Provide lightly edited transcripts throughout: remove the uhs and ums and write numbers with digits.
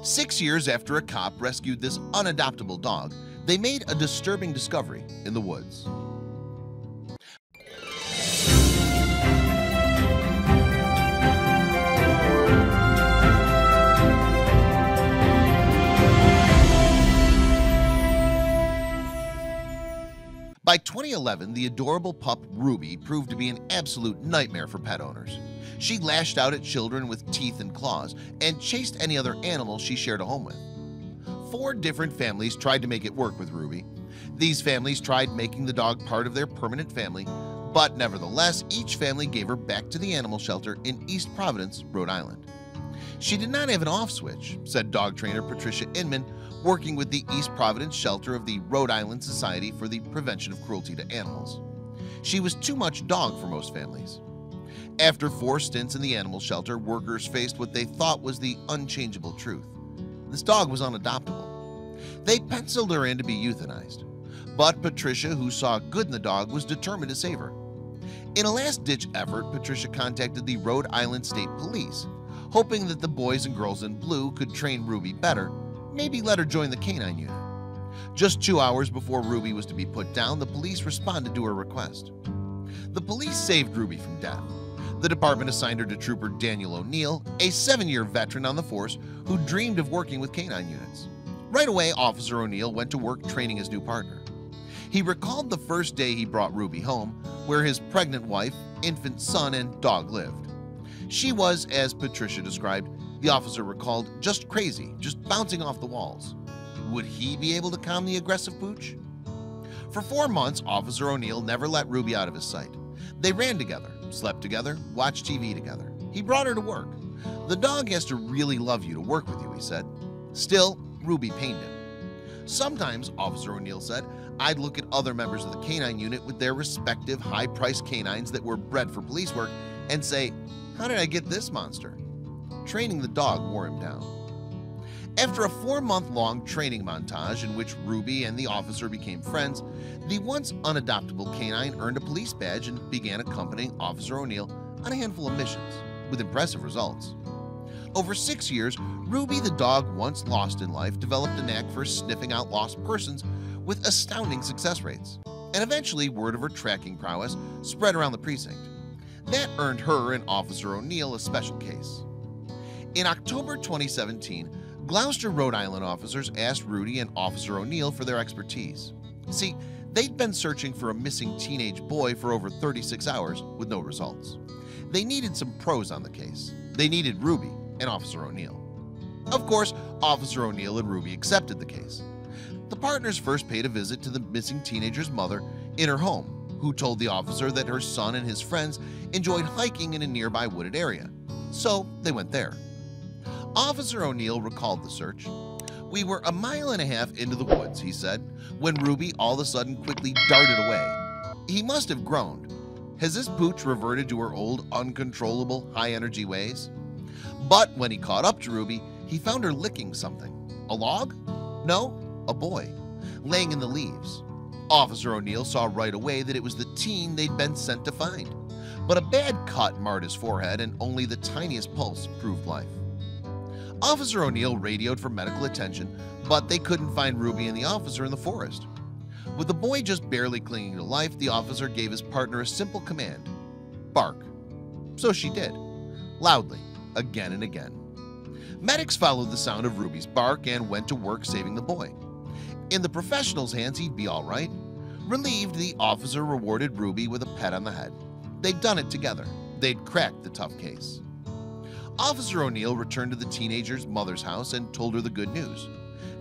6 years after a cop rescued this unadoptable dog, they made a disturbing discovery in the woods. By 2011, the adorable pup Ruby proved to be an absolute nightmare for pet owners. She lashed out at children with teeth and claws and chased any other animal she shared a home with. 4 different families tried to make it work with Ruby. These families tried making the dog part of their permanent family, but nevertheless, each family gave her back to the animal shelter in East Providence, Rhode Island. She did not have an off switch, said dog trainer Patricia Inman, working with the East Providence shelter of the Rhode Island Society for the Prevention of Cruelty to Animals. She was too much dog for most families. After 4 stints in the animal shelter, workers faced what they thought was the unchangeable truth. This dog was unadoptable. They penciled her in to be euthanized. But Patricia, who saw good in the dog, was determined to save her. In a last-ditch effort, Patricia contacted the Rhode Island State Police, hoping that the boys and girls in blue could train Ruby better, maybe let her join the canine unit. Just 2 hours before Ruby was to be put down, the police responded to her request. The police saved Ruby from death. The department assigned her to Trooper Daniel O'Neill, a 7-year veteran on the force who dreamed of working with canine units. Right away, Officer O'Neill went to work training his new partner. He recalled the first day he brought Ruby home, where his pregnant wife, infant son, and dog lived. She was, as Patricia described, the officer recalled, just crazy, just bouncing off the walls. Would he be able to calm the aggressive pooch? For 4 months, Officer O'Neill never let Ruby out of his sight. They ran together, slept together, watched TV together. He brought her to work. The dog has to really love you to work with you, he said. Still, Ruby pained him. Sometimes, Officer O'Neill said, I'd look at other members of the canine unit with their respective high-priced canines that were bred for police work and say, how did I get this monster? Training the dog wore him down. After a 4-month-long training montage in which Ruby and the officer became friends, the once unadoptable canine earned a police badge and began accompanying Officer O'Neill on a handful of missions, with impressive results. Over 6 years, Ruby the dog, once lost in life, developed a knack for sniffing out lost persons with astounding success rates, and eventually word of her tracking prowess spread around the precinct. That earned her and Officer O'Neill a special case. In October 2017, Gloucester, Rhode Island officers asked Rudy and Officer O'Neill for their expertise. See, they'd been searching for a missing teenage boy for over 36 hours with no results. They needed some pros on the case. They needed Ruby and Officer O'Neill. Of course, Officer O'Neill and Ruby accepted the case. The partners first paid a visit to the missing teenager's mother in her home, who told the officer that her son and his friends enjoyed hiking in a nearby wooded area. So they went there. Officer O'Neill recalled the search. We were 1.5 miles into the woods, he said, when Ruby all of a sudden quickly darted away. He must have groaned. Has this pooch reverted to her old, uncontrollable, high-energy ways? But when he caught up to Ruby, he found her licking something. A log? No, a boy, laying in the leaves. Officer O'Neill saw right away that it was the teen they'd been sent to find. But a bad cut marred his forehead, and only the tiniest pulse proved life. Officer O'Neill radioed for medical attention, but they couldn't find Ruby and the officer in the forest. With the boy just barely clinging to life, the officer gave his partner a simple command: bark. So she did, loudly, again and again. Medics followed the sound of Ruby's bark and went to work saving the boy. In the professionals' hands, he'd be all right. Relieved, the officer rewarded Ruby with a pat on the head. They'd done it together. They'd cracked the tough case. Officer O'Neill returned to the teenager's mother's house and told her the good news.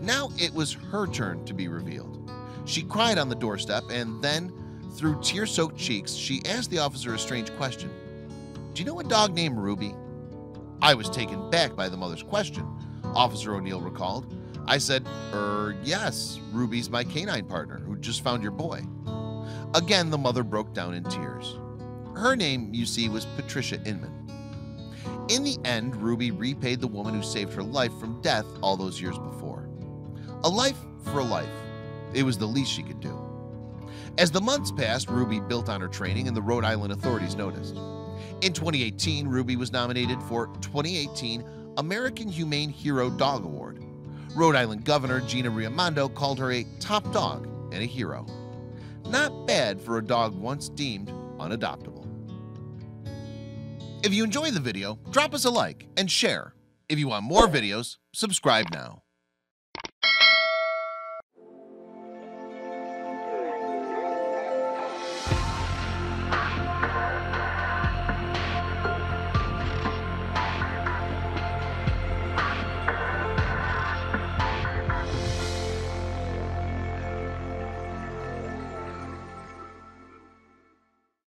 Now it was her turn to be revealed. She cried on the doorstep, and then, through tear-soaked cheeks, she asked the officer a strange question. Do you know a dog named Ruby? I was taken back by the mother's question, Officer O'Neill recalled. I said, yes, Ruby's my canine partner who just found your boy. Again, the mother broke down in tears. Her name, you see, was Patricia Inman. In the end, Ruby repaid the woman who saved her life from death all those years before. A life for a life. It was the least she could do. As the months passed, Ruby built on her training, and the Rhode Island authorities noticed. In 2018, Ruby was nominated for 2018 American Humane Hero Dog Award. Rhode Island Governor Gina Raimondo called her a top dog and a hero. Not bad for a dog once deemed unadoptable. If you enjoyed the video, drop us a like and share. If you want more videos, subscribe now.